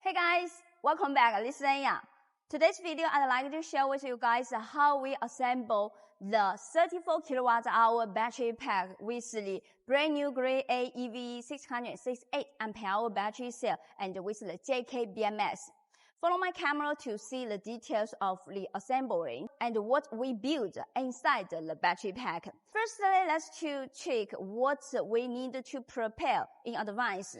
Hey guys, welcome back. This is Anya. Today's video, I'd like to share with you guys how we assemble the 34 kWh battery pack with the brand new grade A EV 668 Ah battery cell and with the JK BMS. Follow my camera to see the details of the assembly and what we build inside the battery pack. Firstly, let's check what we need to prepare in advance.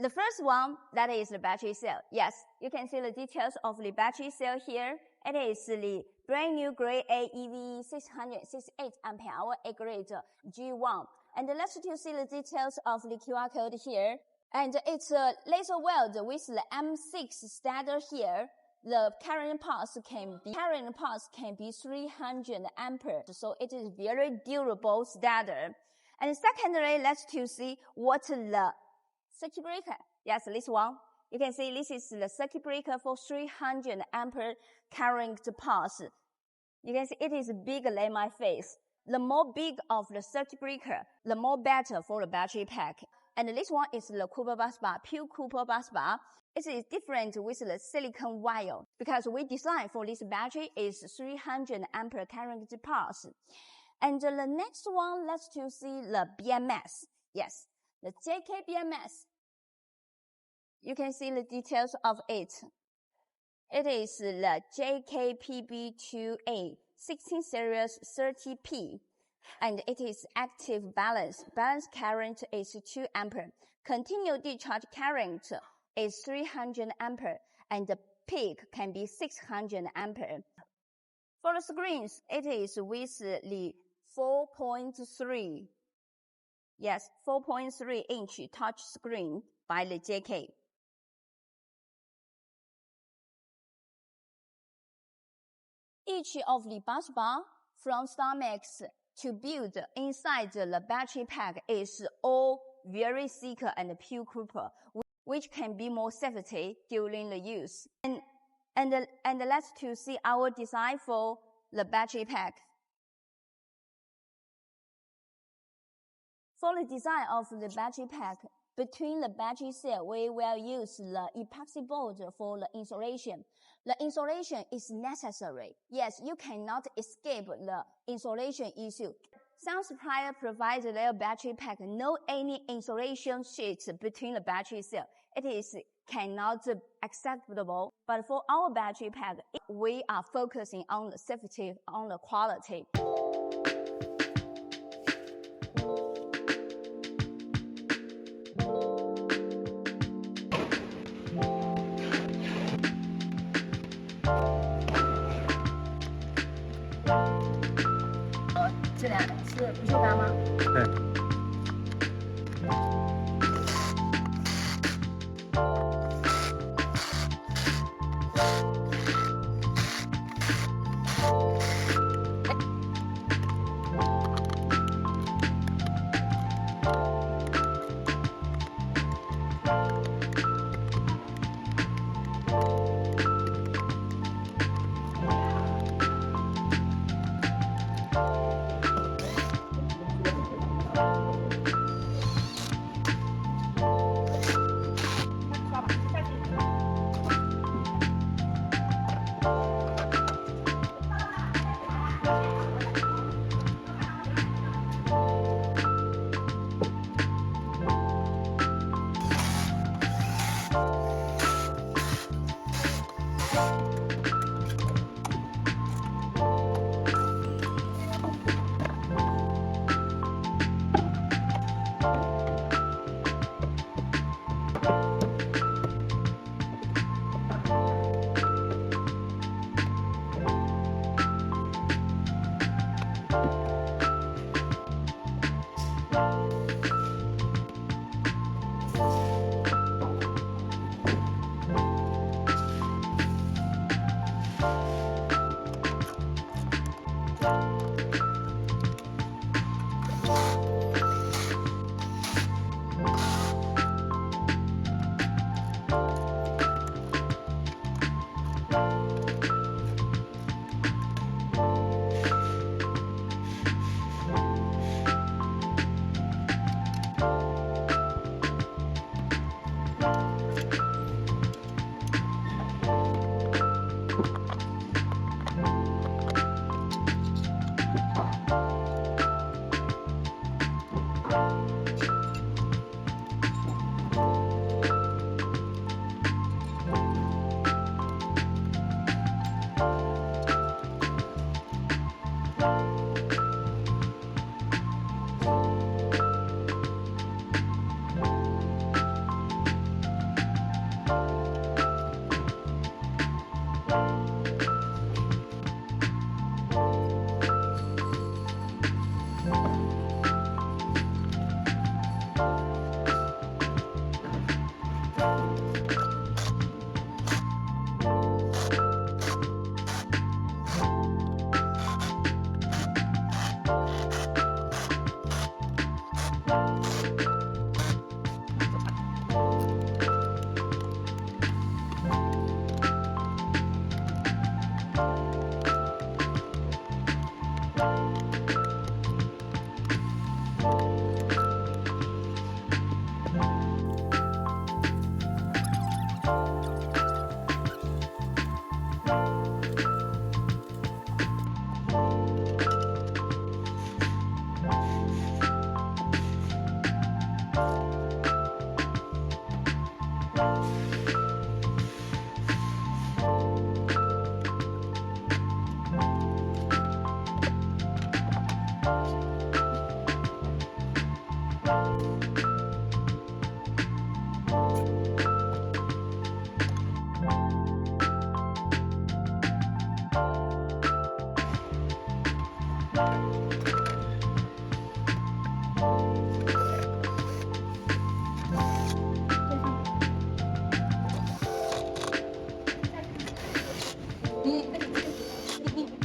The first one, that is the battery cell. Yes, you can see the details of the battery cell here. It is the brand new grade A EV 668 Ah A-grade G1. And let's see the details of the QR code here. And it's a laser weld with the M6 stator here. The current pulse can be 300 amperes, so it is very durable stator. And secondly, let's see what the circuit breaker. Yes, this one. You can see this is the circuit breaker for 300 ampere current pulse. You can see it is bigger than my face. The more big of the circuit breaker, the more better for the battery pack. And this one is the Cooper bus bar, pure Cooper bus bar. It is different with the silicon wire because we designed for this battery is 300 ampere current pulse. And the next one, let's see the BMS. Yes, the JK BMS. You can see the details of it. It is the JKPB2A 16 series 30P. And it is active balance. Balance current is 2 ampere. Continuous discharge current is 300 ampere. And the peak can be 600 ampere. For the screens, it is with the 4.3. Yes, 4.3 inch touch screen by the JK. Each of the bus bar from StarMax to build inside the battery pack is all very thick and pure Cooper, which can be more safety during the use. And let's see our design for the battery pack. For the design of the battery pack, between the battery cell, we will use the epoxy board for the insulation. The insulation is necessary. Yes, you cannot escape the insulation issue. Some suppliers provide their battery pack no any insulation sheets between the battery cell. It is cannot acceptable. But for our battery pack, we are focusing on the safety, on the quality.这俩是不锈钢吗？对。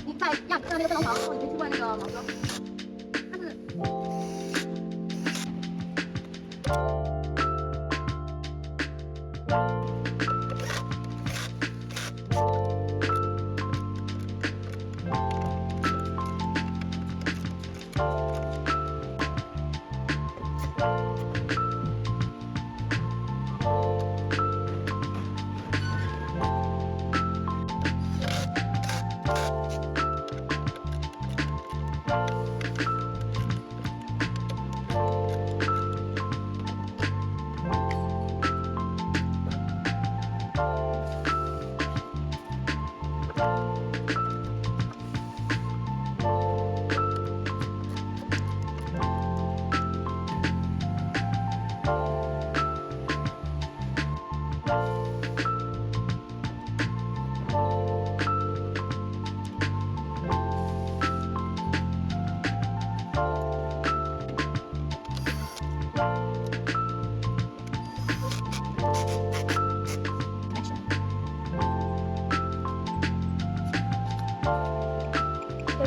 你在亚那个飞龙桥，然后你可以去问那个毛哥，但是。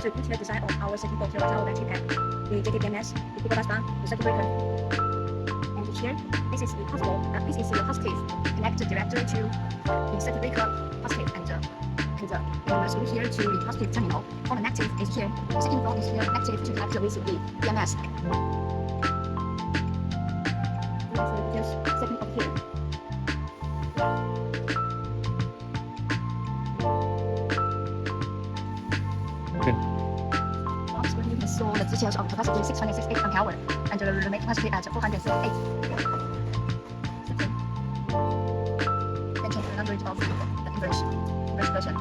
To the design of our 34 kWh battery pack, the JTBMS, the bus bar, the circuit breaker. And here, this is the positive connected directly to the circuit breaker positive and also here to the positive terminal. For the negative is here. The second port is here, negative to connect with the BMS. Just second up here. So the details of capacity 668 ampere hour and the remaining capacity at 438. Then change the language of the English version.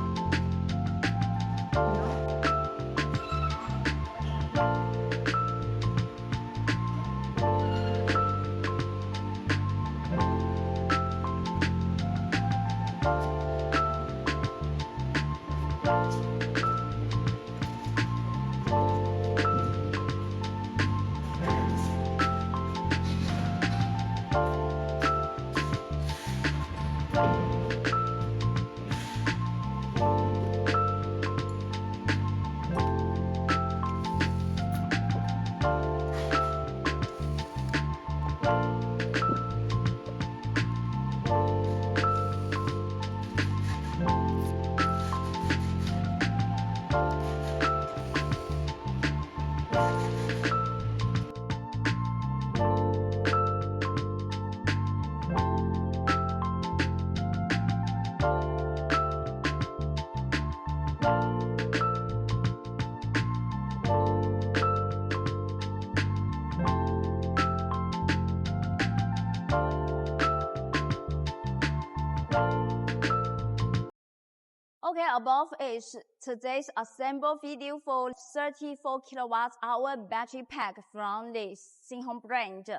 Okay, above is today's assemble video for 34 kWh battery pack from the Singhong brand.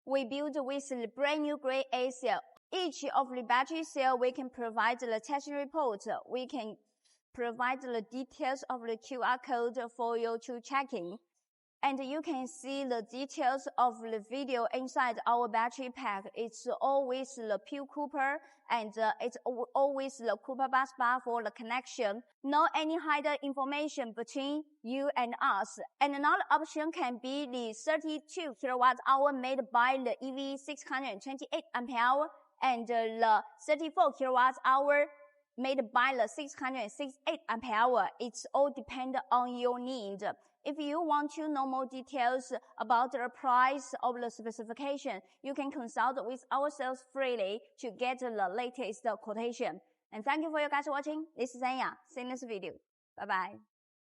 We built with the brand new grade A cell. Each of the battery cell, we can provide the test report. We can provide the details of the QR code for you to check in. And you can see the details of the video inside our battery pack. It's always the pure copper, and it's always the copper bus bar for the connection. No any hidden information between you and us. And another option can be the 32 kilowatt-hour made by the EV 628 ampere-hour and the 34 kilowatt-hour made by the 668 ampere-hour. It's all depend on your need. If you want to know more details about the price of the specification, you can consult with our sales freely to get the latest quotation. And thank you for you guys watching. This is Anya. See you in this video. Bye bye.